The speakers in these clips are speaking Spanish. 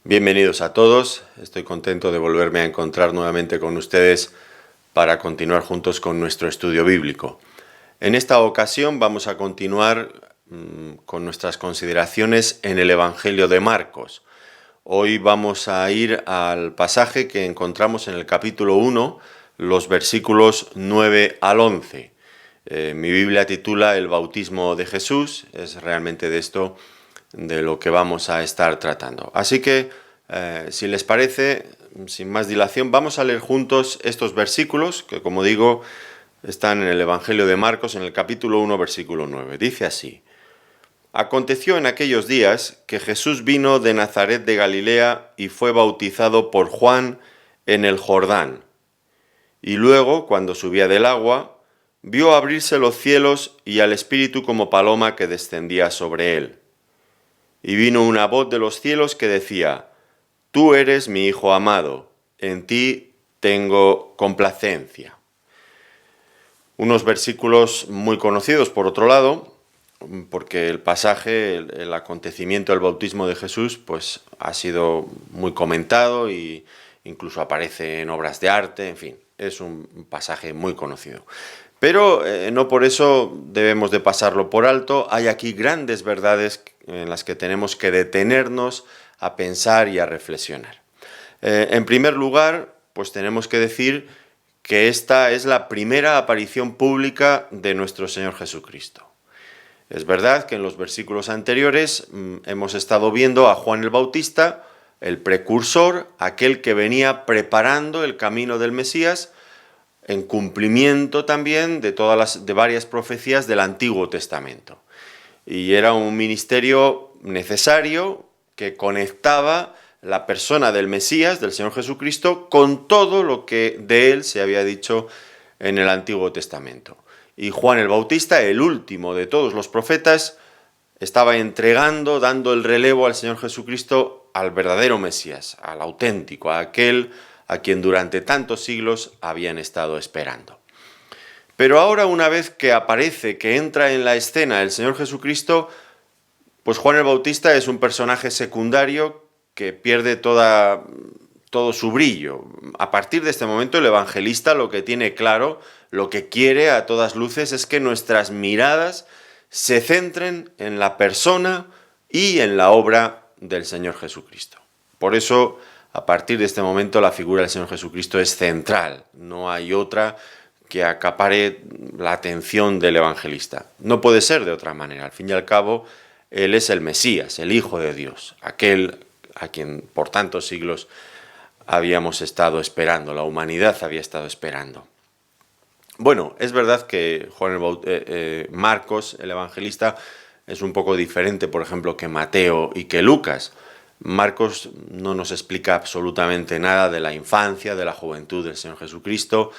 Bienvenidos a todos, estoy contento de volverme a encontrar nuevamente con ustedes para continuar juntos con nuestro estudio bíblico. En esta ocasión vamos a continuar con nuestras consideraciones en el Evangelio de Marcos. Hoy vamos a ir al pasaje que encontramos en el capítulo 1, los versículos 9 al 11. Mi Biblia titula El bautismo de Jesús, es realmente de esto de lo que vamos a estar tratando. Así que, si les parece, sin más dilación, vamos a leer juntos estos versículos que, como digo, están en el Evangelio de Marcos, en el capítulo 1, versículo 9. Dice así: Aconteció en aquellos días que Jesús vino de Nazaret de Galilea y fue bautizado por Juan en el Jordán. Y luego, cuando subía del agua, vio abrirse los cielos y al Espíritu como paloma que descendía sobre él. Y vino una voz de los cielos que decía: Tú eres mi Hijo amado, en ti tengo complacencia. Unos versículos muy conocidos, por otro lado, porque el pasaje, el acontecimiento del bautismo de Jesús, pues ha sido muy comentado e incluso aparece en obras de arte, en fin, es un pasaje muy conocido. Pero no por eso debemos de pasarlo por alto. Hay aquí grandes verdades en las que tenemos que detenernos a pensar y a reflexionar. En primer lugar, pues tenemos que decir que esta es la primera aparición pública de nuestro Señor Jesucristo. Es verdad que en los versículos anteriores hemos estado viendo a Juan el Bautista, el precursor, aquel que venía preparando el camino del Mesías, en cumplimiento también de varias profecías del Antiguo Testamento. Y era un ministerio necesario que conectaba la persona del Mesías, del Señor Jesucristo, con todo lo que de él se había dicho en el Antiguo Testamento. Y Juan el Bautista, el último de todos los profetas, estaba entregando, dando el relevo al Señor Jesucristo, al verdadero Mesías, al auténtico, a aquel a quien durante tantos siglos habían estado esperando. Pero ahora, una vez que aparece, que entra en la escena el Señor Jesucristo, pues Juan el Bautista es un personaje secundario que pierde todo su brillo. A partir de este momento el evangelista lo que tiene claro, lo que quiere a todas luces es que nuestras miradas se centren en la persona y en la obra del Señor Jesucristo. Por eso, a partir de este momento, la figura del Señor Jesucristo es central. No hay otra que acapare la atención del evangelista. No puede ser de otra manera. Al fin y al cabo, Él es el Mesías, el Hijo de Dios, aquel a quien por tantos siglos habíamos estado esperando, la humanidad había estado esperando. Bueno, es verdad que Marcos, el evangelista, es un poco diferente, por ejemplo, que Mateo y que Lucas. Marcos no nos explica absolutamente nada de la infancia, de la juventud del Señor Jesucristo,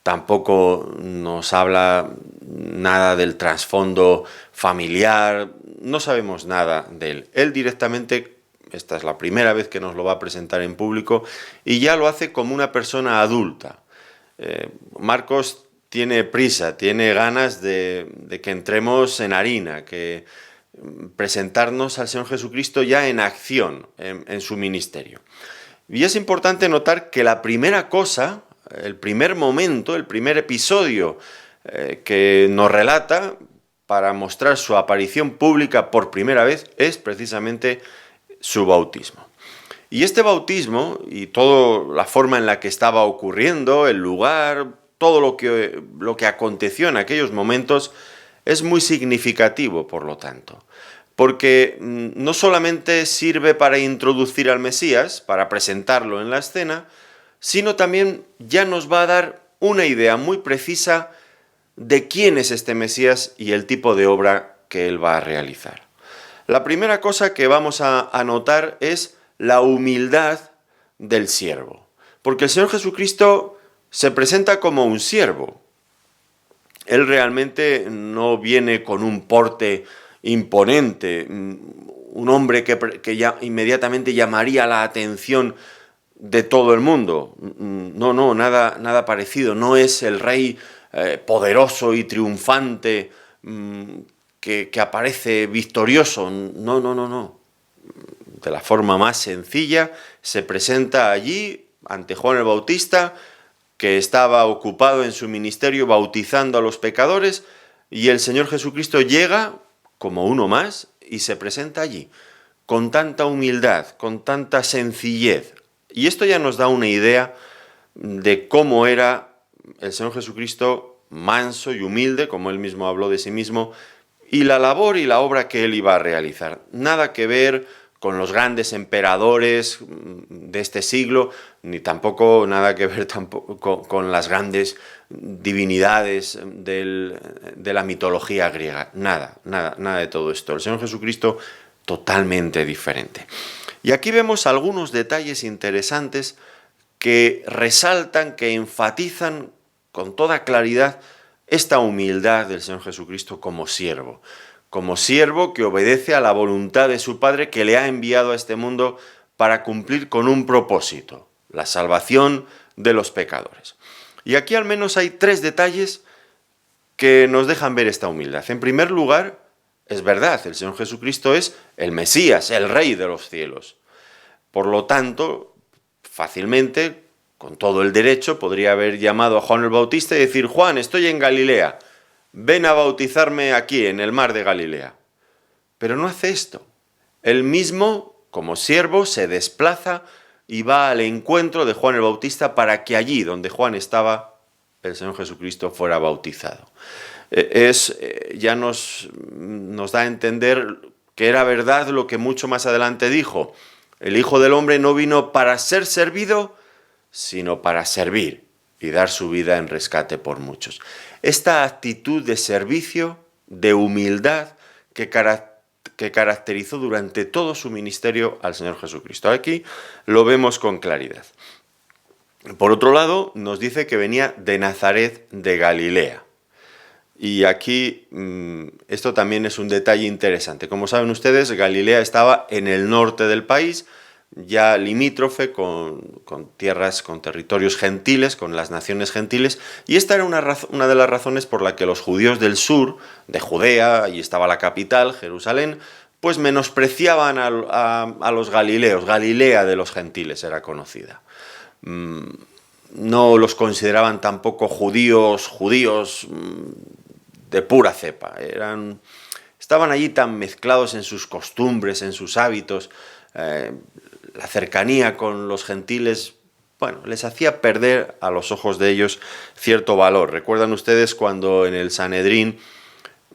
tampoco nos habla nada del trasfondo familiar, no sabemos nada de él. Él directamente, esta es la primera vez que nos lo va a presentar en público, y ya lo hace como una persona adulta. Marcos tiene prisa, tiene ganas de que entremos en harina, que presentarnos al Señor Jesucristo ya en acción, en su ministerio. Y es importante notar que la primera cosa, el primer momento, el primer episodio que nos relata para mostrar su aparición pública por primera vez es precisamente su bautismo. Y este bautismo y toda la forma en la que estaba ocurriendo, el lugar, todo lo que aconteció en aquellos momentos es muy significativo, por lo tanto, porque no solamente sirve para introducir al Mesías, para presentarlo en la escena, sino también ya nos va a dar una idea muy precisa de quién es este Mesías y el tipo de obra que él va a realizar. La primera cosa que vamos a notar es la humildad del siervo, porque el Señor Jesucristo se presenta como un siervo. Él realmente no viene con un porte imponente, un hombre que ya inmediatamente llamaría la atención de todo el mundo. No, nada parecido. No es el rey poderoso y triunfante que aparece victorioso. No. de la forma más sencilla, se presenta allí ante Juan el Bautista, que estaba ocupado en su ministerio bautizando a los pecadores, y el Señor Jesucristo llega como uno más y se presenta allí, con tanta humildad, con tanta sencillez. Y esto ya nos da una idea de cómo era el Señor Jesucristo, manso y humilde, como él mismo habló de sí mismo, y la labor y la obra que él iba a realizar. Nada que ver con los grandes emperadores de este siglo, ni tampoco nada que ver tampoco con las grandes divinidades de la mitología griega. Nada de todo esto. El Señor Jesucristo totalmente diferente. Y aquí vemos algunos detalles interesantes que resaltan, que enfatizan con toda claridad esta humildad del Señor Jesucristo como siervo que obedece a la voluntad de su Padre, que le ha enviado a este mundo para cumplir con un propósito, la salvación de los pecadores. Y aquí al menos hay 3 detalles que nos dejan ver esta humildad. En primer lugar, es verdad, el Señor Jesucristo es el Mesías, el Rey de los cielos. Por lo tanto, fácilmente, con todo el derecho, podría haber llamado a Juan el Bautista y decir: Juan, estoy en Galilea, ven a bautizarme aquí, en el mar de Galilea. Pero no hace esto. Él mismo, como siervo, se desplaza y va al encuentro de Juan el Bautista para que allí, donde Juan estaba, el Señor Jesucristo fuera bautizado. Ya nos da a entender que era verdad lo que mucho más adelante dijo: el Hijo del Hombre no vino para ser servido, sino para servir y dar su vida en rescate por muchos. Esta actitud de servicio, de humildad, que caracterizó durante todo su ministerio al Señor Jesucristo. Aquí lo vemos con claridad. Por otro lado, nos dice que venía de Nazaret de Galilea. Y aquí esto también es un detalle interesante. Como saben ustedes, Galilea estaba en el norte del país, ya limítrofe con tierras, con territorios gentiles, con las naciones gentiles, y esta era una de las razones por la que los judíos del sur, de Judea, allí estaba la capital, Jerusalén, pues menospreciaban a los galileos. Galilea de los gentiles era conocida. No los consideraban tampoco judíos de pura cepa. Estaban allí tan mezclados en sus costumbres, en sus hábitos. La cercanía con los gentiles, les hacía perder a los ojos de ellos cierto valor. ¿Recuerdan ustedes cuando en el Sanedrín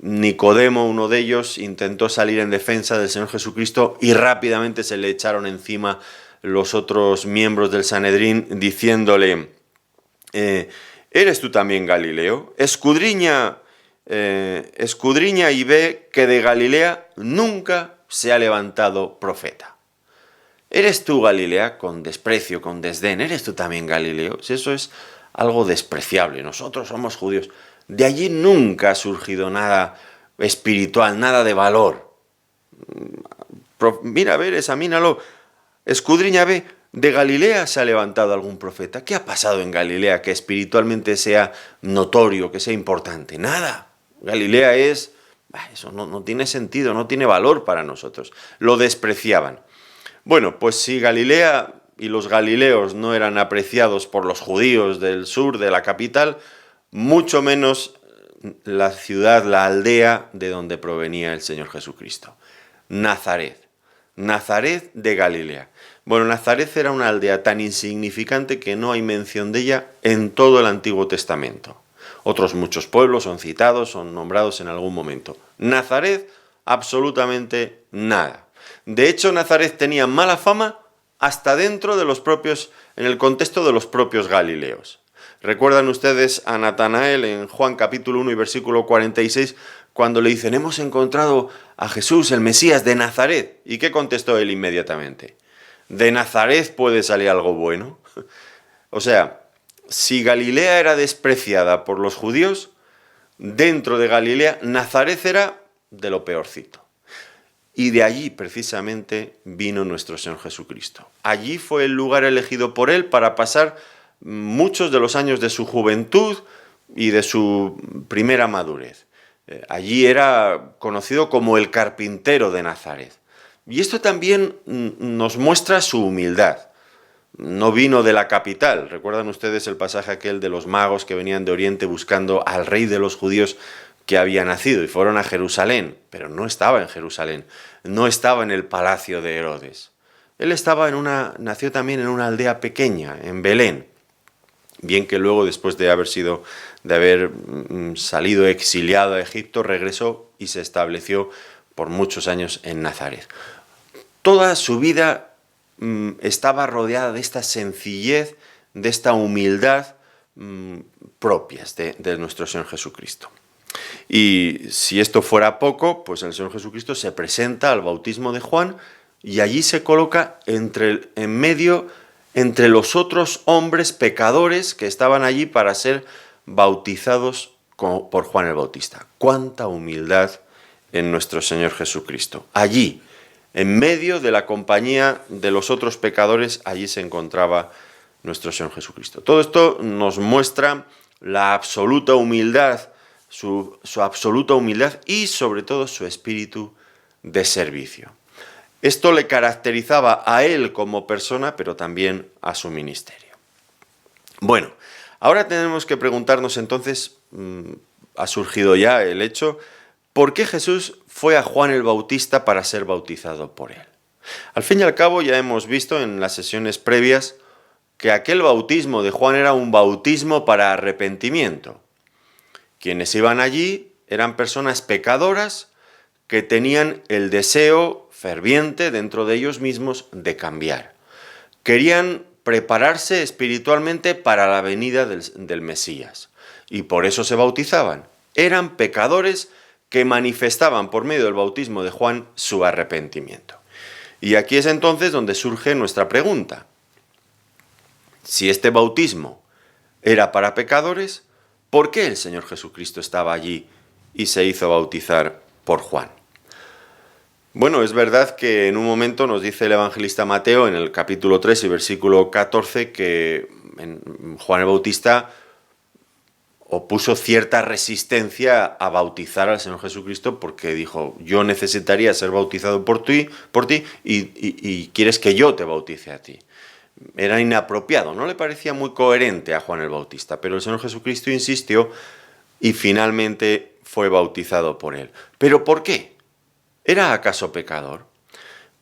Nicodemo, uno de ellos, intentó salir en defensa del Señor Jesucristo y rápidamente se le echaron encima los otros miembros del Sanedrín diciéndole: ¿eres tú también Galileo? Escudriña y ve que de Galilea nunca se ha levantado profeta. ¿Eres tú Galilea? Con desprecio, con desdén. ¿Eres tú también Galileo? Si eso es algo despreciable. Nosotros somos judíos. De allí nunca ha surgido nada espiritual, nada de valor. Mira, ve, examínalo. Escudriña, ve, ¿de Galilea se ha levantado algún profeta? ¿Qué ha pasado en Galilea que espiritualmente sea notorio, que sea importante? Nada. Galilea eso no tiene sentido, no tiene valor para nosotros. Lo despreciaban. Bueno, pues si Galilea y los galileos no eran apreciados por los judíos del sur, de la capital, mucho menos la ciudad, la aldea de donde provenía el Señor Jesucristo. Nazaret de Galilea. Bueno, Nazaret era una aldea tan insignificante que no hay mención de ella en todo el Antiguo Testamento. Otros muchos pueblos son citados, son nombrados en algún momento. Nazaret, absolutamente nada. De hecho, Nazaret tenía mala fama hasta dentro de en el contexto de los propios galileos. ¿Recuerdan ustedes a Natanael en Juan capítulo 1 y versículo 46, cuando le dicen: hemos encontrado a Jesús, el Mesías de Nazaret? ¿Y qué contestó él inmediatamente? ¿De Nazaret puede salir algo bueno? O sea, si Galilea era despreciada por los judíos, dentro de Galilea, Nazaret era de lo peorcito. Y de allí, precisamente, vino nuestro Señor Jesucristo. Allí fue el lugar elegido por Él para pasar muchos de los años de su juventud y de su primera madurez. Allí era conocido como el carpintero de Nazaret. Y esto también nos muestra su humildad. No vino de la capital. ¿Recuerdan ustedes el pasaje aquel de los magos que venían de Oriente buscando al rey de los judíos que había nacido y fueron a Jerusalén? Pero no estaba en Jerusalén, no estaba en el palacio de Herodes. Él nació también en una aldea pequeña, en Belén. Bien que luego, después de haber salido exiliado a Egipto, regresó y se estableció por muchos años en Nazaret. Toda su vida estaba rodeada de esta sencillez, de esta humildad propias de nuestro Señor Jesucristo. Y si esto fuera poco, pues el Señor Jesucristo se presenta al bautismo de Juan y allí se coloca en medio entre los otros hombres pecadores que estaban allí para ser bautizados por Juan el Bautista. ¡Cuánta humildad en nuestro Señor Jesucristo! Allí, en medio de la compañía de los otros pecadores, allí se encontraba nuestro Señor Jesucristo. Todo esto nos muestra la absoluta humildad, su absoluta humildad y sobre todo su espíritu de servicio. Esto le caracterizaba a él como persona, pero también a su ministerio. Bueno, ahora tenemos que preguntarnos entonces, ha surgido ya el hecho, ¿por qué Jesús fue a Juan el Bautista para ser bautizado por él? Al fin y al cabo ya hemos visto en las sesiones previas que aquel bautismo de Juan era un bautismo para arrepentimiento. Quienes iban allí eran personas pecadoras que tenían el deseo ferviente dentro de ellos mismos de cambiar. Querían prepararse espiritualmente para la venida del Mesías y por eso se bautizaban. Eran pecadores que manifestaban por medio del bautismo de Juan su arrepentimiento. Y aquí es entonces donde surge nuestra pregunta. Si este bautismo era para pecadores, ¿por qué el Señor Jesucristo estaba allí y se hizo bautizar por Juan? Bueno, es verdad que en un momento nos dice el evangelista Mateo en el capítulo 3 y versículo 14 que Juan el Bautista opuso cierta resistencia a bautizar al Señor Jesucristo porque dijo, yo necesitaría ser bautizado por ti y quieres que yo te bautice a ti. Era inapropiado, no le parecía muy coherente a Juan el Bautista, pero el Señor Jesucristo insistió y finalmente fue bautizado por él. ¿Pero por qué? ¿Era acaso pecador?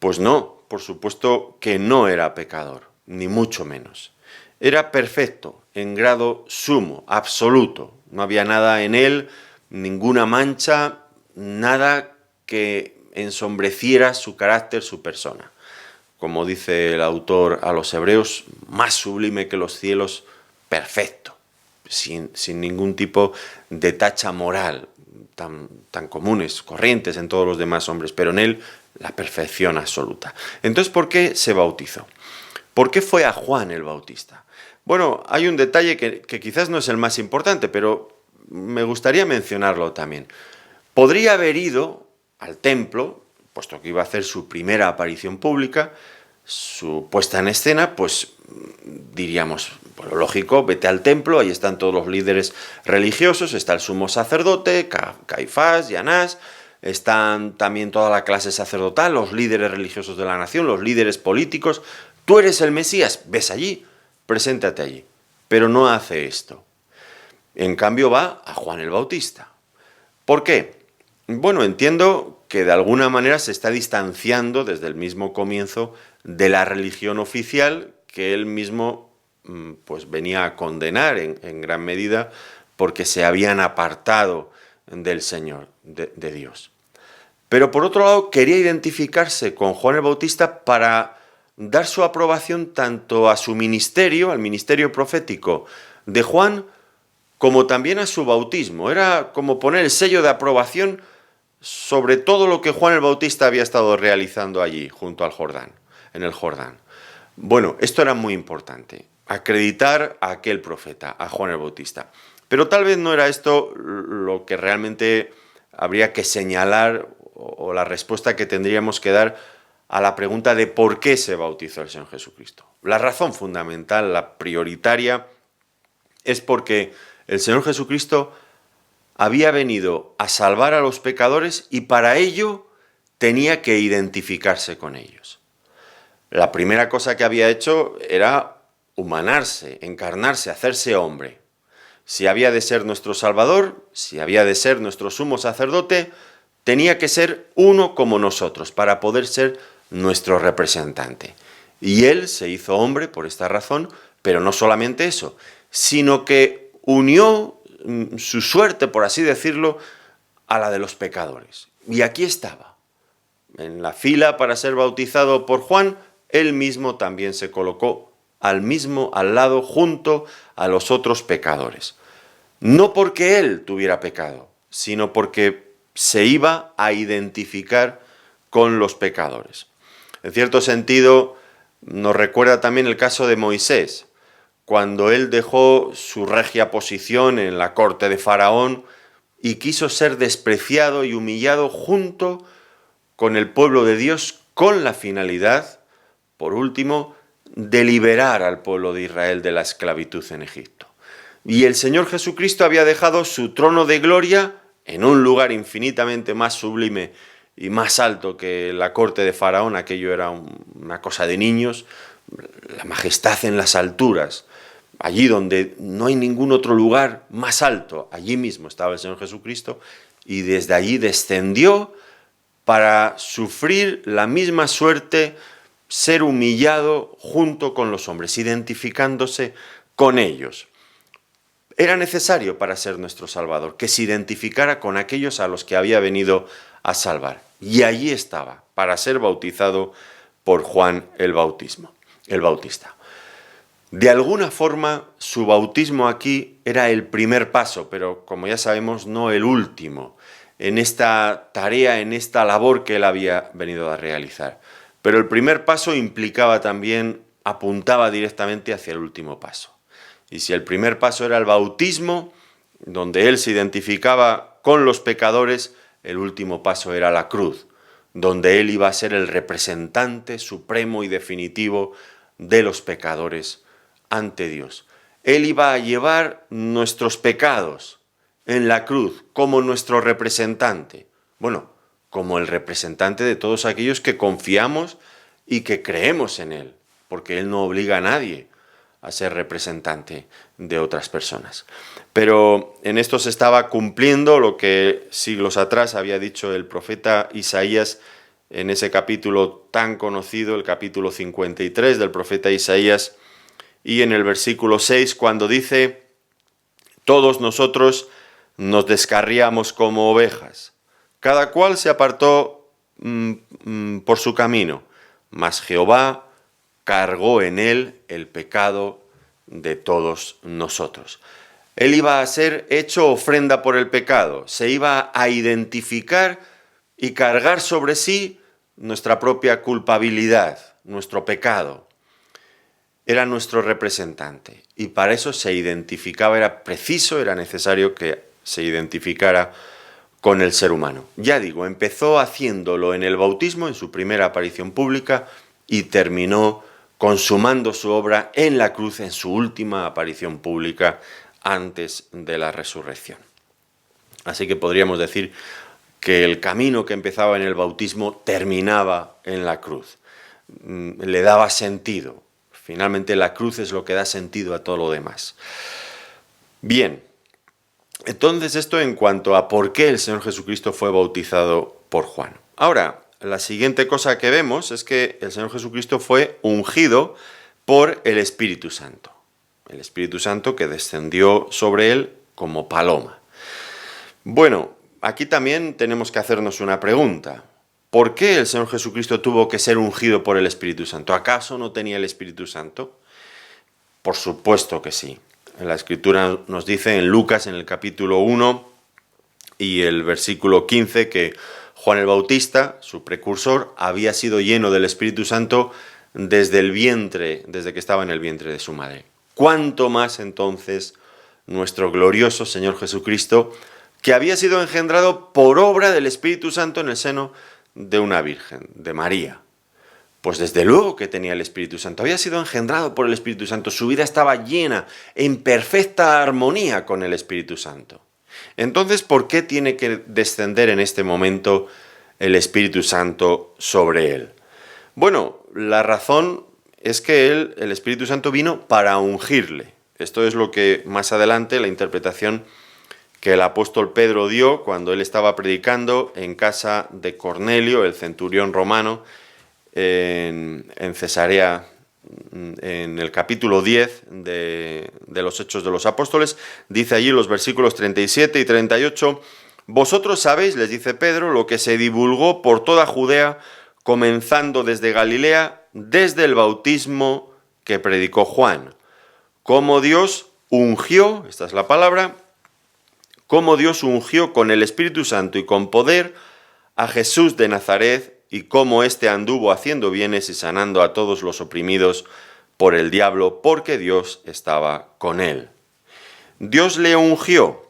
Pues no, por supuesto que no era pecador, ni mucho menos. Era perfecto, en grado sumo, absoluto. No había nada en él, ninguna mancha, nada que ensombreciera su carácter, su persona. Como dice el autor a los hebreos, más sublime que los cielos, perfecto, sin ningún tipo de tacha moral, tan comunes, corrientes en todos los demás hombres, pero en él la perfección absoluta. Entonces, ¿por qué se bautizó? ¿Por qué fue a Juan el Bautista? Bueno, hay un detalle que quizás no es el más importante, pero me gustaría mencionarlo también. Podría haber ido al templo, puesto que iba a hacer su primera aparición pública, su puesta en escena, pues diríamos, bueno, lógico, vete al templo, ahí están todos los líderes religiosos, está el sumo sacerdote, Caifás y Anás, están también toda la clase sacerdotal, los líderes religiosos de la nación, los líderes políticos. Tú eres el Mesías, ves allí, preséntate allí. Pero no hace esto. En cambio va a Juan el Bautista. ¿Por qué? Bueno, entiendo que de alguna manera se está distanciando desde el mismo comienzo de la religión oficial que él mismo pues venía a condenar en gran medida porque se habían apartado del Señor, de Dios. Pero por otro lado quería identificarse con Juan el Bautista para dar su aprobación tanto a su ministerio, al ministerio profético de Juan, como también a su bautismo. Era como poner el sello de aprobación sobre todo lo que Juan el Bautista había estado realizando allí, junto al Jordán, en el Jordán. Bueno, esto era muy importante, acreditar a aquel profeta, a Juan el Bautista. Pero tal vez no era esto lo que realmente habría que señalar o la respuesta que tendríamos que dar a la pregunta de por qué se bautizó el Señor Jesucristo. La razón fundamental, la prioritaria, es porque el Señor Jesucristo había venido a salvar a los pecadores y para ello tenía que identificarse con ellos. La primera cosa que había hecho era humanarse, encarnarse, hacerse hombre. Si había de ser nuestro Salvador, si había de ser nuestro sumo sacerdote, tenía que ser uno como nosotros para poder ser nuestro representante. Y él se hizo hombre por esta razón, pero no solamente eso, sino que unió su suerte, por así decirlo, a la de los pecadores. Y aquí estaba, en la fila para ser bautizado por Juan, él mismo también se colocó al lado, junto a los otros pecadores. No porque él tuviera pecado, sino porque se iba a identificar con los pecadores. En cierto sentido, nos recuerda también el caso de Moisés, cuando él dejó su regia posición en la corte de Faraón y quiso ser despreciado y humillado junto con el pueblo de Dios, con la finalidad, por último, de liberar al pueblo de Israel de la esclavitud en Egipto. Y el Señor Jesucristo había dejado su trono de gloria en un lugar infinitamente más sublime y más alto que la corte de Faraón. Aquello era una cosa de niños, la majestad en las alturas, allí donde no hay ningún otro lugar más alto. Allí mismo estaba el Señor Jesucristo y desde allí descendió para sufrir la misma suerte, ser humillado junto con los hombres, identificándose con ellos. Era necesario para ser nuestro Salvador, que se identificara con aquellos a los que había venido a salvar. Y allí estaba, para ser bautizado por Juan el Bautista. De alguna forma, su bautismo aquí era el primer paso, pero como ya sabemos, no el último, en esta tarea, en esta labor que él había venido a realizar. Pero el primer paso implicaba también, apuntaba directamente hacia el último paso. Y si el primer paso era el bautismo, donde él se identificaba con los pecadores, el último paso era la cruz, donde él iba a ser el representante supremo y definitivo de los pecadores ante Dios. Él iba a llevar nuestros pecados en la cruz como nuestro representante. Bueno, como el representante de todos aquellos que confiamos y que creemos en él, porque él no obliga a nadie a ser representante de otras personas. Pero en esto se estaba cumpliendo lo que siglos atrás había dicho el profeta Isaías en ese capítulo tan conocido, el capítulo 53 del profeta Isaías, y en el versículo 6, cuando dice: todos nosotros nos descarriamos como ovejas, cada cual se apartó por su camino, mas Jehová cargó en él el pecado de todos nosotros. Él iba a ser hecho ofrenda por el pecado, se iba a identificar y cargar sobre sí nuestra propia culpabilidad, nuestro pecado. Era nuestro representante y para eso se identificaba, era preciso, era necesario que se identificara con el ser humano. Ya digo, empezó haciéndolo en el bautismo, en su primera aparición pública, y terminó consumando su obra en la cruz, en su última aparición pública antes de la resurrección. Así que podríamos decir que el camino que empezaba en el bautismo terminaba en la cruz. Le daba sentido. Finalmente la cruz es lo que da sentido a todo lo demás. Bien, entonces esto en cuanto a por qué el Señor Jesucristo fue bautizado por Juan. Ahora, la siguiente cosa que vemos es que el Señor Jesucristo fue ungido por el Espíritu Santo. El Espíritu Santo que descendió sobre él como paloma. Bueno, aquí también tenemos que hacernos una pregunta. ¿Por qué el Señor Jesucristo tuvo que ser ungido por el Espíritu Santo? ¿Acaso no tenía el Espíritu Santo? Por supuesto que sí. La Escritura nos dice en Lucas, en el capítulo 1 y el versículo 15, que Juan el Bautista, su precursor, había sido lleno del Espíritu Santo desde el vientre, desde que estaba en el vientre de su madre. ¿Cuánto más entonces nuestro glorioso Señor Jesucristo, que había sido engendrado por obra del Espíritu Santo en el seno de una virgen, de María? Pues desde luego que tenía el Espíritu Santo, había sido engendrado por el Espíritu Santo, su vida estaba llena, en perfecta armonía con el Espíritu Santo. Entonces, ¿por qué tiene que descender en este momento el Espíritu Santo sobre él. Bueno, la razón es que el Espíritu Santo vino para ungirle. Esto es lo que más adelante, la interpretación que el apóstol Pedro dio cuando él estaba predicando en casa de Cornelio, el centurión romano, en Cesarea, en el capítulo 10 de los Hechos de los Apóstoles. Dice allí los versículos 37 y 38, «Vosotros sabéis», les dice Pedro, «lo que se divulgó por toda Judea, comenzando desde Galilea, desde el bautismo que predicó Juan, cómo Dios ungió», esta es la palabra, «cómo Dios ungió con el Espíritu Santo y con poder a Jesús de Nazaret, y cómo éste anduvo haciendo bienes y sanando a todos los oprimidos por el diablo, porque Dios estaba con él». Dios le ungió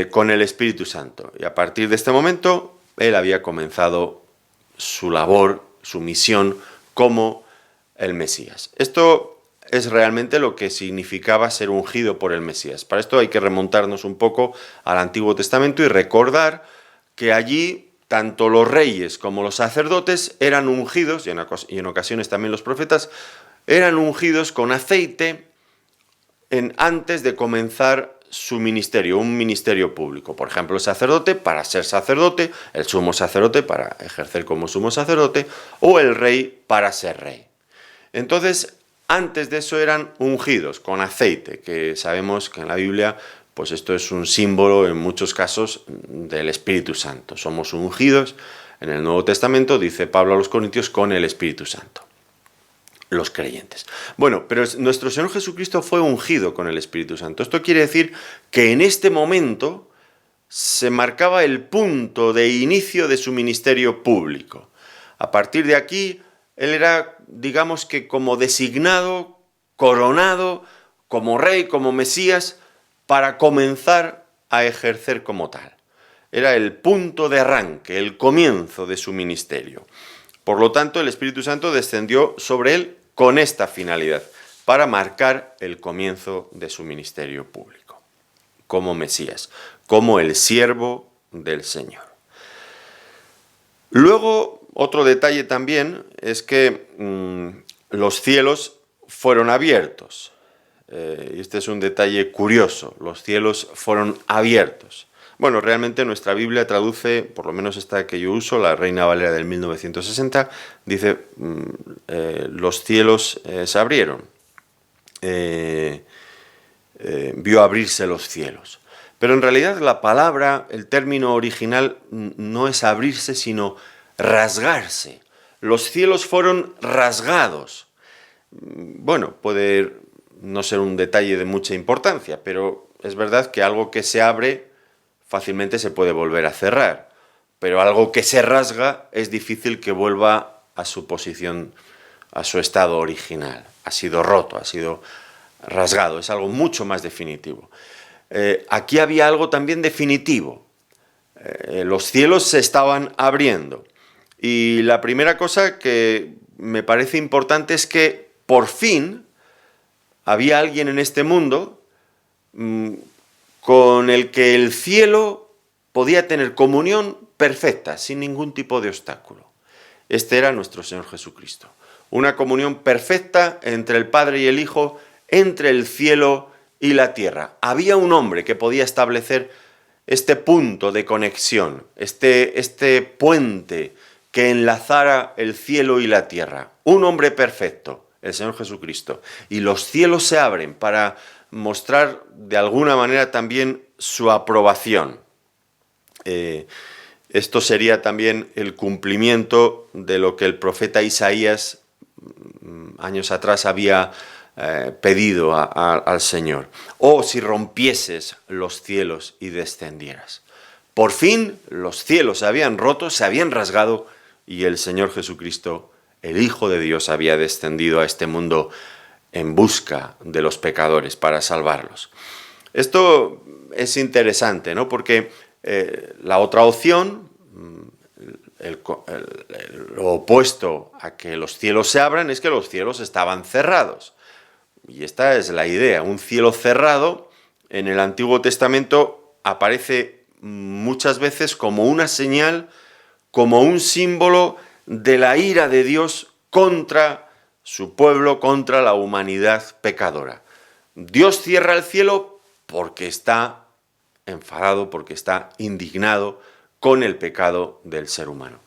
con el Espíritu Santo, y a partir de este momento él había comenzado su labor, su misión como el Mesías. Esto es realmente lo que significaba ser ungido por el Mesías. Para esto hay que remontarnos un poco al Antiguo Testamento y recordar que allí tanto los reyes como los sacerdotes eran ungidos, y en ocasiones también los profetas, eran ungidos con aceite antes de comenzar su ministerio, un ministerio público. Por ejemplo, el sacerdote para ser sacerdote, el sumo sacerdote para ejercer como sumo sacerdote, o el rey para ser rey. Entonces, antes de eso eran ungidos con aceite, que sabemos que en la Biblia pues esto es un símbolo en muchos casos del Espíritu Santo. Somos ungidos en el Nuevo Testamento, dice Pablo a los Corintios, con el Espíritu Santo, los creyentes. Bueno, pero nuestro Señor Jesucristo fue ungido con el Espíritu Santo. Esto quiere decir que en este momento se marcaba el punto de inicio de su ministerio público. A partir de aquí, él era, digamos que como designado, coronado, como rey, como Mesías, para comenzar a ejercer como tal. Era el punto de arranque, el comienzo de su ministerio. Por lo tanto, el Espíritu Santo descendió sobre él con esta finalidad, para marcar el comienzo de su ministerio público, como Mesías, como el siervo del Señor. Luego, otro detalle también es que los cielos fueron abiertos. Y este es un detalle curioso, los cielos fueron abiertos. Bueno, realmente nuestra Biblia traduce, por lo menos esta que yo uso, la Reina Valera del 1960, dice, los cielos se abrieron, vio abrirse los cielos. Pero en realidad la palabra, el término original no es abrirse, sino rasgarse. Los cielos fueron rasgados. Bueno, puede no ser un detalle de mucha importancia, pero es verdad que algo que se abre fácilmente se puede volver a cerrar, pero algo que se rasga es difícil que vuelva a su posición, a su estado original. Ha sido roto, ha sido rasgado, es algo mucho más definitivo. Aquí había algo también definitivo. Los cielos se estaban abriendo. Y la primera cosa que me parece importante es que por fin había alguien en este mundo con el que el cielo podía tener comunión perfecta, sin ningún tipo de obstáculo. Este era nuestro Señor Jesucristo. Una comunión perfecta entre el Padre y el Hijo, entre el cielo y la tierra. Había un hombre que podía establecer este punto de conexión, este puente que enlazara el cielo y la tierra. Un hombre perfecto, el Señor Jesucristo. Y los cielos se abren para mostrar de alguna manera también su aprobación. Esto sería también el cumplimiento de lo que el profeta Isaías años atrás había pedido al Señor. «Oh, si rompieses los cielos y descendieras». Por fin los cielos se habían roto, se habían rasgado, y el Señor Jesucristo, el Hijo de Dios, había descendido a este mundo en busca de los pecadores para salvarlos. Esto es interesante, ¿no? Porque la otra opción, lo opuesto a que los cielos se abran, es que los cielos estaban cerrados. Y esta es la idea. Un cielo cerrado en el Antiguo Testamento aparece muchas veces como una señal, como un símbolo de la ira de Dios contra su pueblo, contra la humanidad pecadora. Dios cierra el cielo porque está enfadado, porque está indignado con el pecado del ser humano.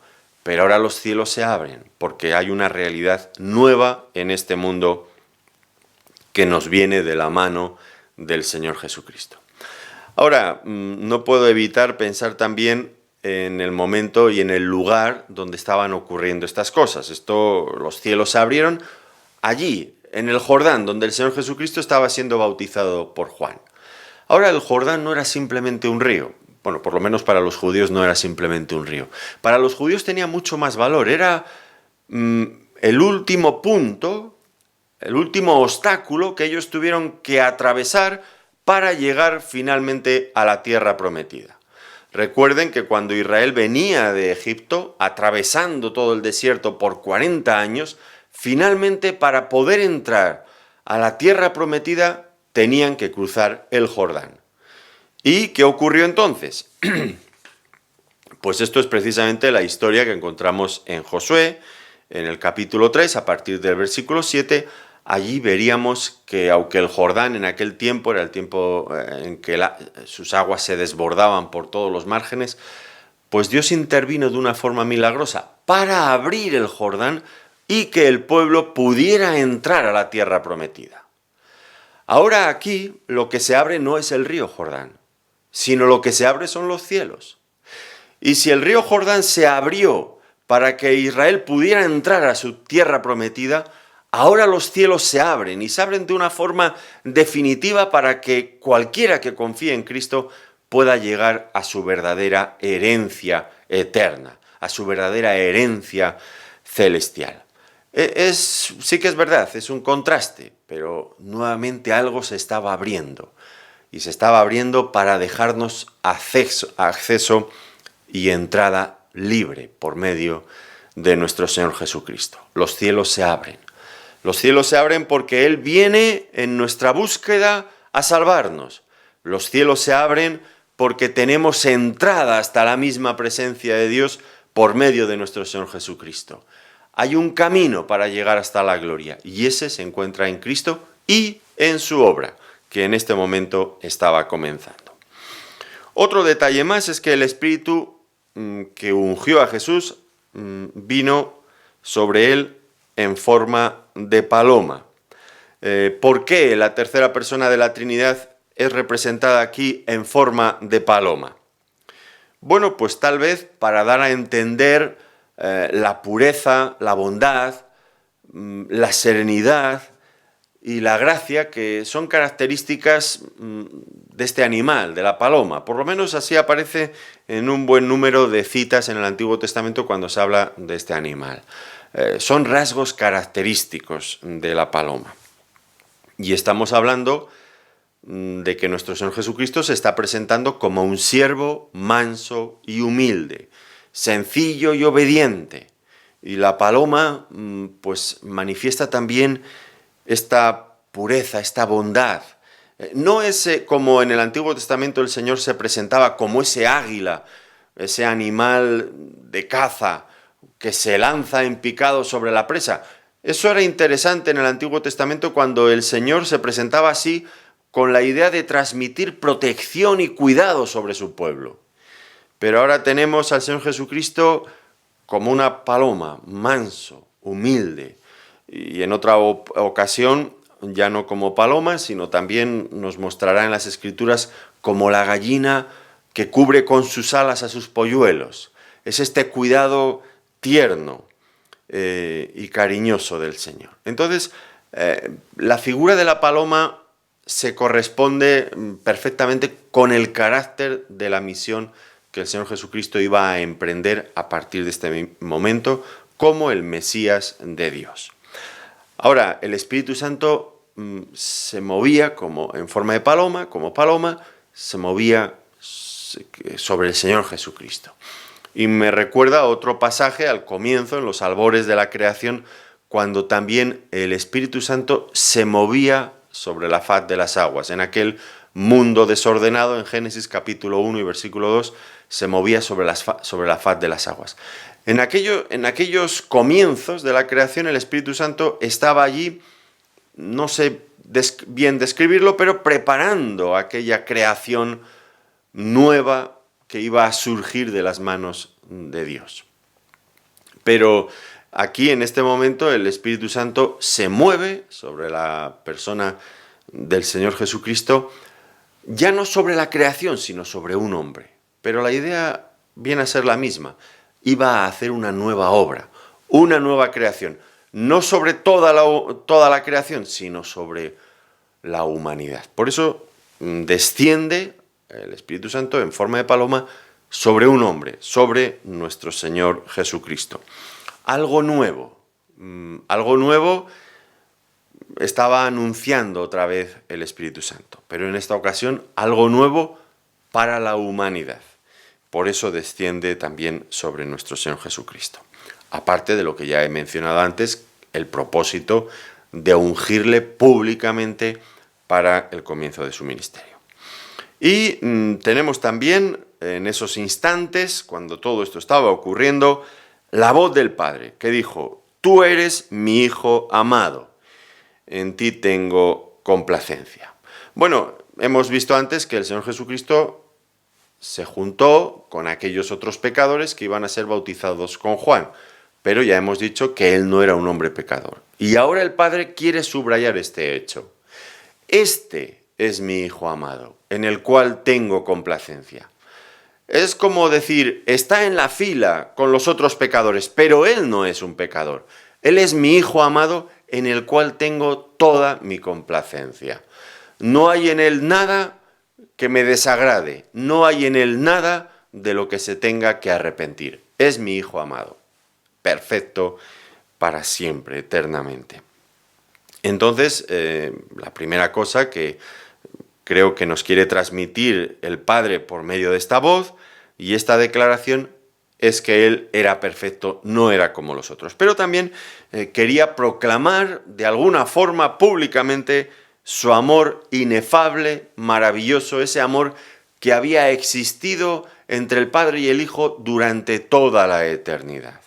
Pero ahora los cielos se abren porque hay una realidad nueva en este mundo que nos viene de la mano del Señor Jesucristo. Ahora, no puedo evitar pensar también en el momento y en el lugar donde estaban ocurriendo estas cosas. Los cielos se abrieron allí, en el Jordán, donde el Señor Jesucristo estaba siendo bautizado por Juan. Ahora, el Jordán no era simplemente un río. Bueno, por lo menos para los judíos no era simplemente un río. Para los judíos tenía mucho más valor. Era el último punto, el último obstáculo que ellos tuvieron que atravesar para llegar finalmente a la tierra prometida. Recuerden que cuando Israel venía de Egipto, atravesando todo el desierto por 40 años, finalmente para poder entrar a la tierra prometida tenían que cruzar el Jordán. ¿Y qué ocurrió entonces? Pues esto es precisamente la historia que encontramos en Josué, en el capítulo 3, a partir del versículo 7. Allí veríamos que aunque el Jordán en aquel tiempo era el tiempo en que sus aguas se desbordaban por todos los márgenes, pues Dios intervino de una forma milagrosa para abrir el Jordán y que el pueblo pudiera entrar a la tierra prometida. Ahora aquí lo que se abre no es el río Jordán, sino lo que se abre son los cielos. Y si el río Jordán se abrió para que Israel pudiera entrar a su tierra prometida, ahora los cielos se abren y se abren de una forma definitiva para que cualquiera que confíe en Cristo pueda llegar a su verdadera herencia eterna, a su verdadera herencia celestial. Sí que es verdad, es un contraste, pero nuevamente algo se estaba abriendo. Y se estaba abriendo para dejarnos acceso y entrada libre por medio de nuestro Señor Jesucristo. Los cielos se abren. Los cielos se abren porque Él viene en nuestra búsqueda a salvarnos. Los cielos se abren porque tenemos entrada hasta la misma presencia de Dios por medio de nuestro Señor Jesucristo. Hay un camino para llegar hasta la gloria y ese se encuentra en Cristo y en su obra, que en este momento estaba comenzando. Otro detalle más es que el Espíritu que ungió a Jesús vino sobre él en forma de paloma. ¿Por qué la tercera persona de la Trinidad es representada aquí en forma de paloma? Bueno, pues tal vez para dar a entender la pureza, la bondad, la serenidad y la gracia que son características de este animal, de la paloma. Por lo menos así aparece en un buen número de citas en el Antiguo Testamento cuando se habla de este animal. Son rasgos característicos de la paloma. Y estamos hablando de que nuestro Señor Jesucristo se está presentando como un siervo manso y humilde, sencillo y obediente. Y la paloma pues manifiesta también esta pureza, esta bondad. No es como en el Antiguo Testamento el Señor se presentaba como ese águila, ese animal de caza que se lanza en picado sobre la presa. Eso era interesante en el Antiguo Testamento cuando el Señor se presentaba así con la idea de transmitir protección y cuidado sobre su pueblo. Pero ahora tenemos al Señor Jesucristo como una paloma, manso, humilde. Y en otra ocasión, ya no como paloma, sino también nos mostrará en las Escrituras como la gallina que cubre con sus alas a sus polluelos. Es este cuidado tierno y cariñoso del Señor. Entonces, la figura de la paloma se corresponde perfectamente con el carácter de la misión que el Señor Jesucristo iba a emprender a partir de este momento como el Mesías de Dios. Ahora, el Espíritu Santo se movía como en forma de paloma, como paloma, se movía sobre el Señor Jesucristo. Y me recuerda otro pasaje al comienzo, en los albores de la creación, cuando también el Espíritu Santo se movía sobre la faz de las aguas, en aquel mundo desordenado, en Génesis capítulo 1 y versículo 2, se movía sobre la faz de las aguas. En aquellos comienzos de la creación, el Espíritu Santo estaba allí, no sé bien describirlo, pero preparando aquella creación nueva que iba a surgir de las manos de Dios. Pero aquí, en este momento, el Espíritu Santo se mueve sobre la persona del Señor Jesucristo, ya no sobre la creación, sino sobre un hombre. Pero la idea viene a ser la misma. Iba a hacer una nueva obra, una nueva creación. No sobre toda la creación, sino sobre la humanidad. Por eso desciende el Espíritu Santo en forma de paloma sobre un hombre, sobre nuestro Señor Jesucristo. Algo nuevo estaba anunciando otra vez el Espíritu Santo, pero en esta ocasión algo nuevo para la humanidad. Por eso desciende también sobre nuestro Señor Jesucristo. Aparte de lo que ya he mencionado antes, el propósito de ungirle públicamente para el comienzo de su ministerio. Y tenemos también en esos instantes, cuando todo esto estaba ocurriendo, la voz del Padre, que dijo: tú eres mi Hijo amado, en ti tengo complacencia. Bueno, hemos visto antes que el Señor Jesucristo se juntó con aquellos otros pecadores que iban a ser bautizados con Juan, pero ya hemos dicho que él no era un hombre pecador. Y ahora el Padre quiere subrayar este hecho. Este es mi Hijo amado, en el cual tengo complacencia. Es como decir, está en la fila con los otros pecadores, pero él no es un pecador. Él es mi Hijo amado, en el cual tengo toda mi complacencia. No hay en él nada que me desagrade, no hay en él nada de lo que se tenga que arrepentir. Es mi Hijo amado, perfecto para siempre, eternamente. Entonces, la primera cosa que creo que nos quiere transmitir el Padre por medio de esta voz y esta declaración es que Él era perfecto, no era como los otros. Pero también quería proclamar de alguna forma públicamente su amor inefable, maravilloso, ese amor que había existido entre el Padre y el Hijo durante toda la eternidad.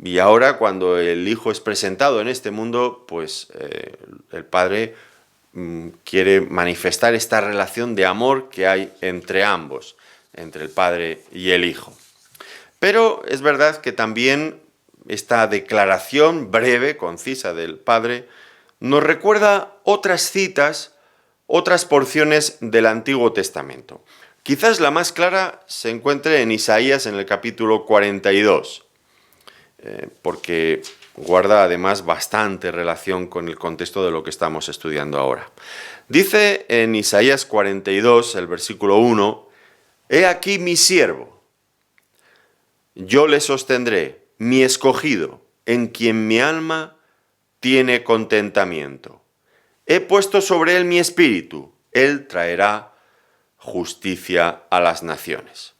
Y ahora, cuando el Hijo es presentado en este mundo, pues el Padre quiere manifestar esta relación de amor que hay entre ambos, entre el Padre y el Hijo. Pero es verdad que también esta declaración breve, concisa del Padre, nos recuerda otras citas, otras porciones del Antiguo Testamento. Quizás la más clara se encuentre en Isaías en el capítulo 42, porque guarda además bastante relación con el contexto de lo que estamos estudiando ahora. Dice en Isaías 42, el versículo 1, «He aquí mi siervo, yo le sostendré, mi escogido, en quien mi alma tiene contentamiento. He puesto sobre él mi espíritu, él traerá justicia a las naciones».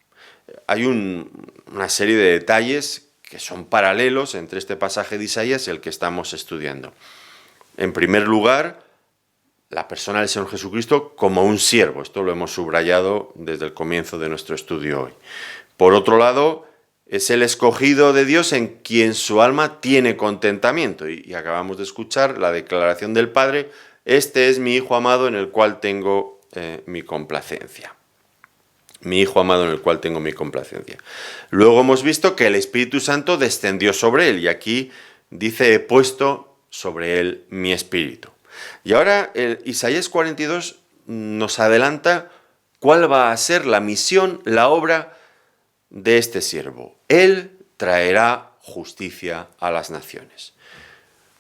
Hay una serie de detalles que son paralelos entre este pasaje de Isaías y el que estamos estudiando. En primer lugar, la persona del Señor Jesucristo como un siervo. Esto lo hemos subrayado desde el comienzo de nuestro estudio hoy. Por otro lado, es el escogido de Dios en quien su alma tiene contentamiento. Y acabamos de escuchar la declaración del Padre: este es mi Hijo amado en el cual tengo mi complacencia. Mi Hijo amado en el cual tengo mi complacencia. Luego hemos visto que el Espíritu Santo descendió sobre él, y aquí dice: he puesto sobre él mi espíritu. Y ahora Isaías 42 nos adelanta cuál va a ser la misión, la obra de este siervo. Él traerá justicia a las naciones.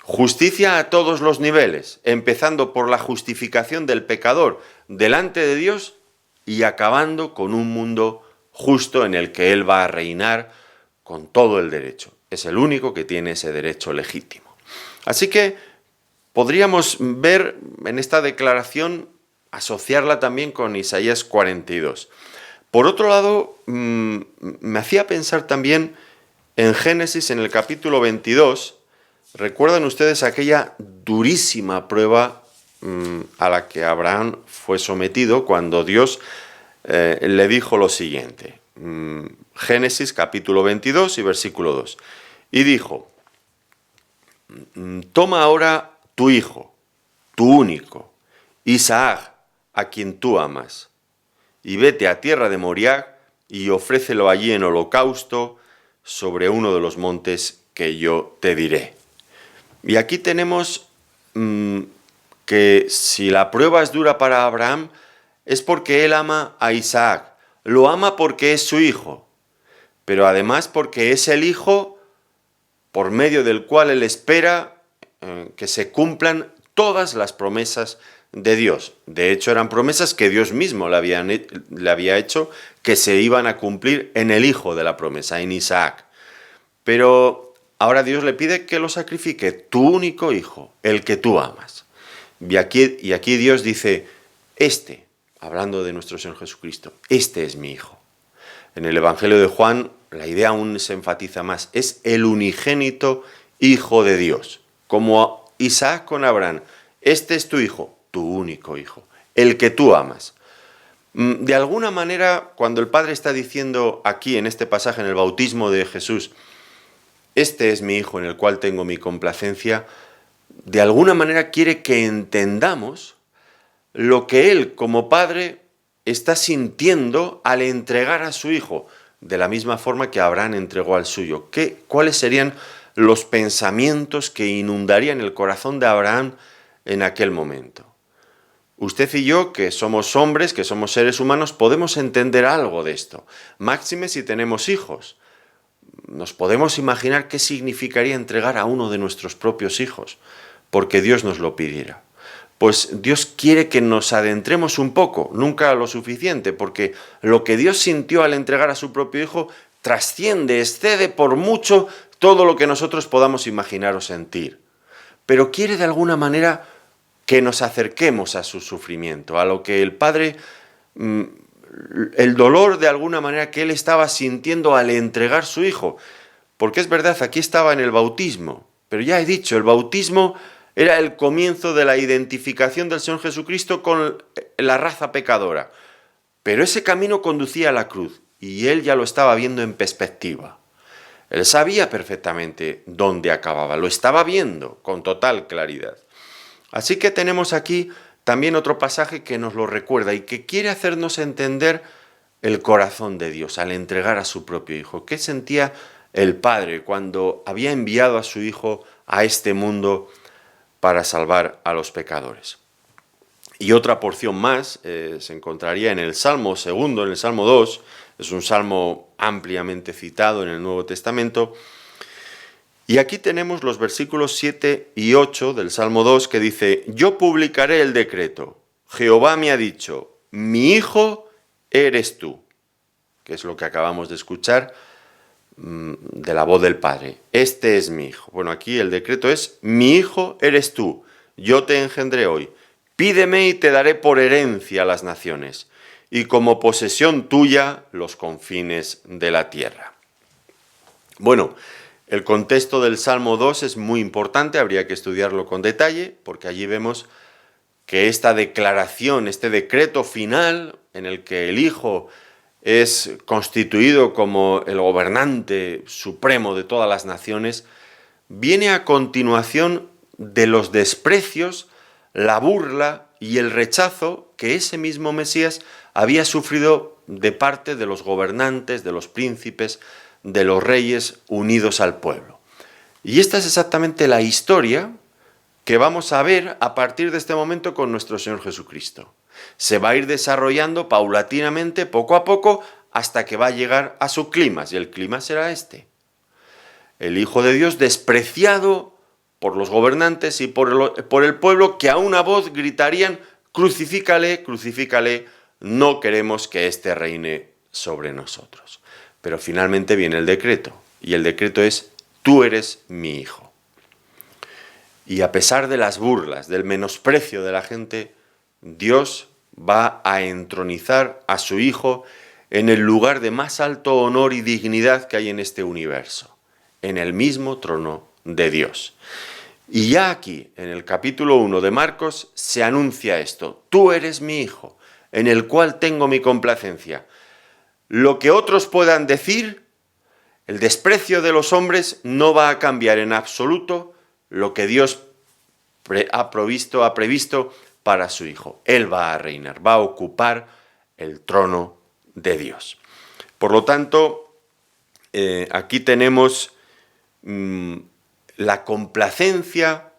Justicia a todos los niveles, empezando por la justificación del pecador delante de Dios y acabando con un mundo justo en el que Él va a reinar con todo el derecho. Es el único que tiene ese derecho legítimo. Así que podríamos ver en esta declaración, asociarla también con Isaías 42. Por otro lado, me hacía pensar también en Génesis, en el capítulo 22. ¿Recuerdan ustedes aquella durísima prueba a la que Abraham fue sometido cuando Dios le dijo lo siguiente. Génesis capítulo 22 y versículo 2. Y dijo, toma ahora tu hijo, tu único, Isaac, a quien tú amas, y vete a tierra de Moriah y ofrécelo allí en holocausto sobre uno de los montes que yo te diré. Y aquí tenemos que si la prueba es dura para Abraham, es porque él ama a Isaac. Lo ama porque es su hijo, pero además porque es el hijo por medio del cual él espera que se cumplan todas las promesas de Dios. De hecho, eran promesas que Dios mismo le había hecho que se iban a cumplir en el hijo de la promesa, en Isaac. Pero ahora Dios le pide que lo sacrifique, tu único hijo, el que tú amas. Y aquí Dios dice, hablando de nuestro Señor Jesucristo, este es mi hijo. En el Evangelio de Juan, la idea aún se enfatiza más, es el unigénito Hijo de Dios. Como Isaac con Abraham, este es tu hijo, tu único hijo, el que tú amas. De alguna manera, cuando el Padre está diciendo aquí, en este pasaje, en el bautismo de Jesús, este es mi hijo en el cual tengo mi complacencia, de alguna manera quiere que entendamos lo que él como padre está sintiendo al entregar a su hijo, de la misma forma que Abraham entregó al suyo. ¿Cuáles serían los pensamientos que inundarían el corazón de Abraham en aquel momento? Usted y yo, que somos hombres, que somos seres humanos, podemos entender algo de esto. Máxime si tenemos hijos. Nos podemos imaginar qué significaría entregar a uno de nuestros propios hijos, porque Dios nos lo pidiera. Pues Dios quiere que nos adentremos un poco, nunca lo suficiente, porque lo que Dios sintió al entregar a su propio hijo trasciende, excede por mucho todo lo que nosotros podamos imaginar o sentir. Pero quiere de alguna manera que nos acerquemos a su sufrimiento, a lo que el Padre, el dolor de alguna manera que él estaba sintiendo al entregar su hijo. Porque es verdad, aquí estaba en el bautismo, pero ya he dicho, el bautismo era el comienzo de la identificación del Señor Jesucristo con la raza pecadora. Pero ese camino conducía a la cruz y él ya lo estaba viendo en perspectiva. Él sabía perfectamente dónde acababa, lo estaba viendo con total claridad. Así que tenemos aquí también otro pasaje que nos lo recuerda y que quiere hacernos entender el corazón de Dios al entregar a su propio Hijo. ¿Qué sentía el Padre cuando había enviado a su Hijo a este mundo para salvar a los pecadores? Y otra porción más se encontraría en el Salmo segundo, en el Salmo 2, es un salmo ampliamente citado en el Nuevo Testamento. Y aquí tenemos los versículos 7 y 8 del Salmo 2 que dice, yo publicaré el decreto, Jehová me ha dicho, mi hijo eres tú, que es lo que acabamos de escuchar de la voz del Padre. Este es mi hijo. Bueno, aquí el decreto es, mi hijo eres tú, yo te engendré hoy, pídeme y te daré por herencia a las naciones, y como posesión tuya los confines de la tierra. Bueno, el contexto del Salmo 2 es muy importante, habría que estudiarlo con detalle, porque allí vemos que esta declaración, este decreto final, en el que el Hijo es constituido como el gobernante supremo de todas las naciones, viene a continuación de los desprecios, la burla y el rechazo que ese mismo Mesías había sufrido de parte de los gobernantes, de los príncipes, de los reyes unidos al pueblo. Y esta es exactamente la historia que vamos a ver a partir de este momento con nuestro Señor Jesucristo. Se va a ir desarrollando paulatinamente, poco a poco, hasta que va a llegar a su clímax, y el clímax será este. El Hijo de Dios despreciado por los gobernantes y por el pueblo, que a una voz gritarían, crucifícale, crucifícale, no queremos que éste reine sobre nosotros. Pero finalmente viene el decreto, y el decreto es, tú eres mi hijo. Y a pesar de las burlas, del menosprecio de la gente, Dios va a entronizar a su hijo en el lugar de más alto honor y dignidad que hay en este universo, en el mismo trono de Dios. Y ya aquí, en el capítulo 1 de Marcos, se anuncia esto: tú eres mi Hijo, en el cual tengo mi complacencia. Lo que otros puedan decir, el desprecio de los hombres, no va a cambiar en absoluto lo que Dios ha previsto para su Hijo. Él va a reinar, va a ocupar el trono de Dios. Por lo tanto, aquí tenemos la complacencia,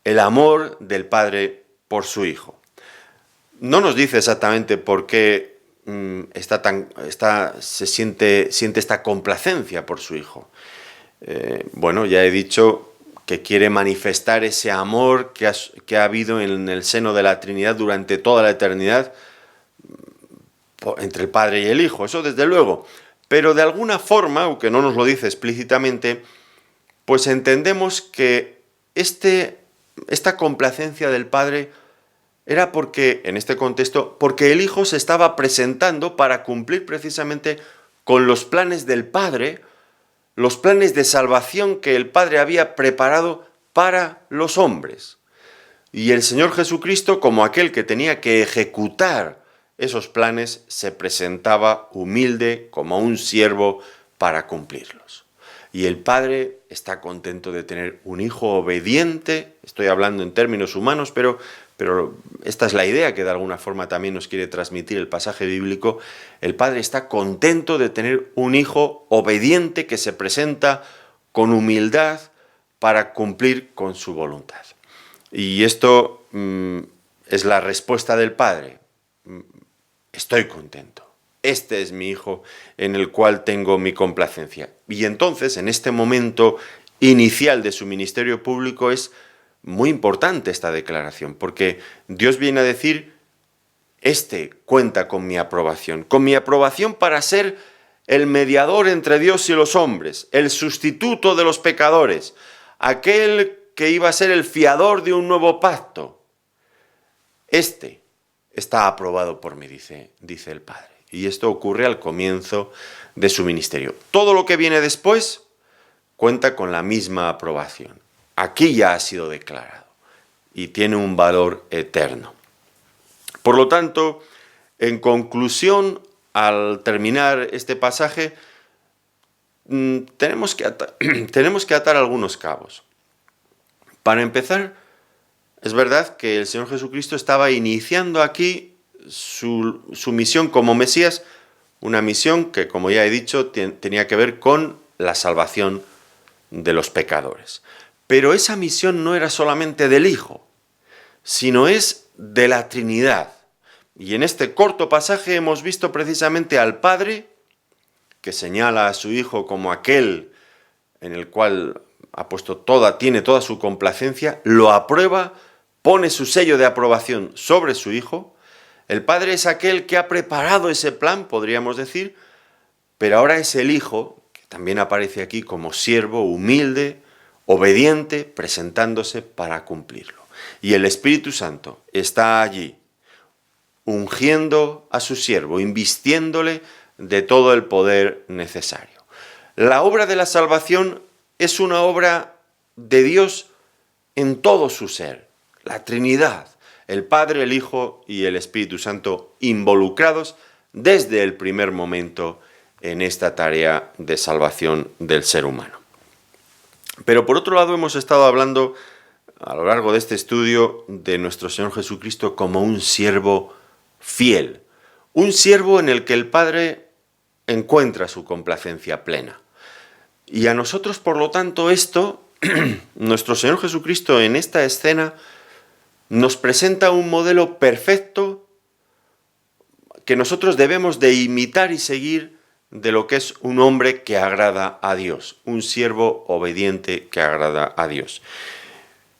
el amor del Padre por su Hijo. No nos dice exactamente por qué siente esta complacencia por su Hijo. Bueno, ya he dicho que quiere manifestar ese amor que ha habido en el seno de la Trinidad durante toda la eternidad entre el Padre y el Hijo, eso desde luego. Pero de alguna forma, aunque no nos lo dice explícitamente, pues entendemos que esta complacencia del Padre era porque, en este contexto, porque el Hijo se estaba presentando para cumplir precisamente con los planes del Padre, los planes de salvación que el Padre había preparado para los hombres. Y el Señor Jesucristo, como aquel que tenía que ejecutar esos planes, se presentaba humilde como un siervo para cumplirlos. Y el Padre está contento de tener un Hijo obediente. Estoy hablando en términos humanos, pero esta es la idea que de alguna forma también nos quiere transmitir el pasaje bíblico. El Padre está contento de tener un Hijo obediente que se presenta con humildad para cumplir con su voluntad. Y esto es la respuesta del Padre. Estoy contento. Este es mi Hijo en el cual tengo mi complacencia. Y entonces, en este momento inicial de su ministerio público, es muy importante esta declaración, porque Dios viene a decir: este cuenta con mi aprobación para ser el mediador entre Dios y los hombres, el sustituto de los pecadores, aquel que iba a ser el fiador de un nuevo pacto. Este está aprobado por mí, dice el Padre. Y esto ocurre al comienzo de su ministerio. Todo lo que viene después cuenta con la misma aprobación. Aquí ya ha sido declarado y tiene un valor eterno. Por lo tanto, en conclusión, al terminar este pasaje, tenemos que atar algunos cabos. Para empezar, es verdad que el Señor Jesucristo estaba iniciando aquí su misión como Mesías, una misión que, como ya he dicho, tenía que ver con la salvación de los pecadores. Pero esa misión no era solamente del Hijo, sino es de la Trinidad. Y en este corto pasaje hemos visto precisamente al Padre, que señala a su Hijo como aquel en el cual tiene toda su complacencia, lo aprueba, pone su sello de aprobación sobre su Hijo. El Padre es aquel que ha preparado ese plan, podríamos decir, pero ahora es el Hijo, que también aparece aquí como siervo humilde, obediente, presentándose para cumplirlo. Y el Espíritu Santo está allí, ungiendo a su siervo, invistiéndole de todo el poder necesario. La obra de la salvación es una obra de Dios en todo su ser, la Trinidad, el Padre, el Hijo y el Espíritu Santo involucrados desde el primer momento en esta tarea de salvación del ser humano. Pero por otro lado hemos estado hablando a lo largo de este estudio de nuestro Señor Jesucristo como un siervo fiel, un siervo en el que el Padre encuentra su complacencia plena. Y a nosotros, por lo tanto, nuestro Señor Jesucristo en esta escena nos presenta un modelo perfecto que nosotros debemos de imitar y seguir de lo que es un hombre que agrada a Dios, un siervo obediente que agrada a Dios.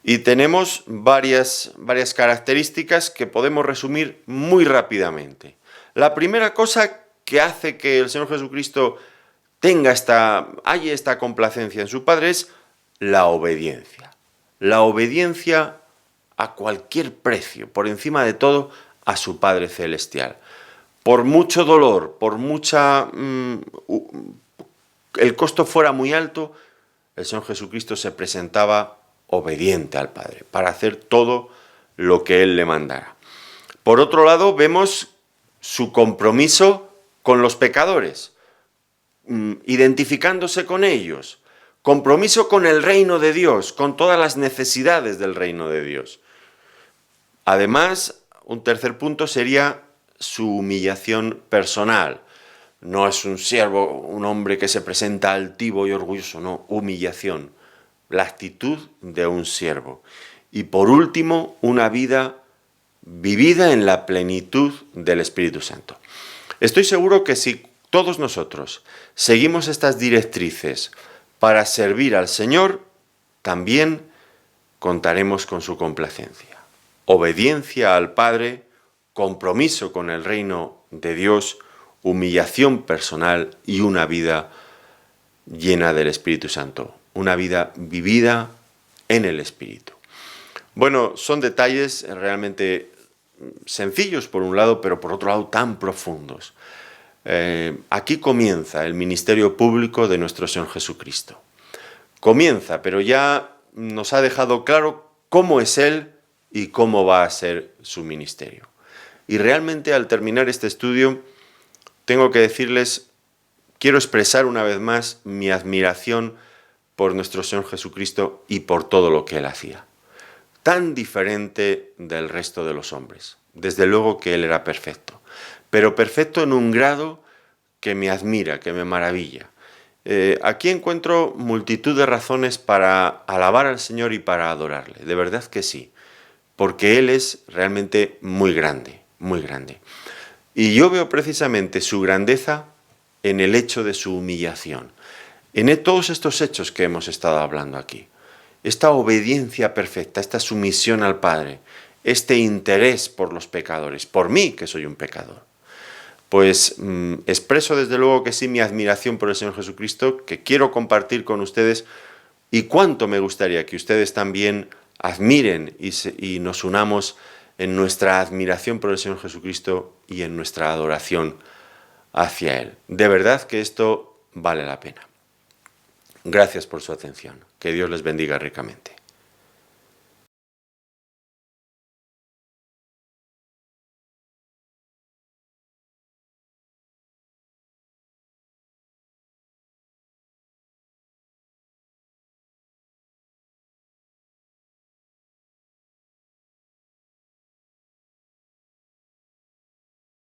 Y tenemos varias características que podemos resumir muy rápidamente. La primera cosa que hace que el Señor Jesucristo halle esta complacencia en su Padre es la obediencia. La obediencia a cualquier precio, por encima de todo, a su Padre Celestial. Por mucho dolor, el costo fuera muy alto, el Señor Jesucristo se presentaba obediente al Padre, para hacer todo lo que Él le mandara. Por otro lado, vemos su compromiso con los pecadores, identificándose con ellos, compromiso con el reino de Dios, con todas las necesidades del reino de Dios. Además, un tercer punto sería su humillación personal. No es un siervo, un hombre que se presenta altivo y orgulloso, no, humillación, la actitud de un siervo. Y por último, una vida vivida en la plenitud del Espíritu Santo. Estoy seguro que si todos nosotros seguimos estas directrices para servir al Señor, también contaremos con su complacencia. Obediencia al Padre, compromiso con el reino de Dios, humillación personal y una vida llena del Espíritu Santo, una vida vivida en el Espíritu. Bueno, son detalles realmente sencillos por un lado, pero por otro lado tan profundos. Aquí comienza el ministerio público de nuestro Señor Jesucristo. Comienza, pero ya nos ha dejado claro cómo es Él y cómo va a ser su ministerio. Y realmente al terminar este estudio, tengo que decirles, quiero expresar una vez más mi admiración por nuestro Señor Jesucristo y por todo lo que Él hacía. Tan diferente del resto de los hombres. Desde luego que Él era perfecto, pero perfecto en un grado que me admira, que me maravilla. Aquí encuentro multitud de razones para alabar al Señor y para adorarle, de verdad que sí, porque Él es realmente muy grande, muy grande. Y yo veo precisamente su grandeza en el hecho de su humillación, en todos estos hechos que hemos estado hablando aquí. Esta obediencia perfecta, esta sumisión al Padre, este interés por los pecadores, por mí que soy un pecador. Pues expreso desde luego que sí mi admiración por el Señor Jesucristo, que quiero compartir con ustedes, y cuánto me gustaría que ustedes también admiren y nos unamos en nuestra admiración por el Señor Jesucristo y en nuestra adoración hacia Él. De verdad que esto vale la pena. Gracias por su atención. Que Dios les bendiga ricamente.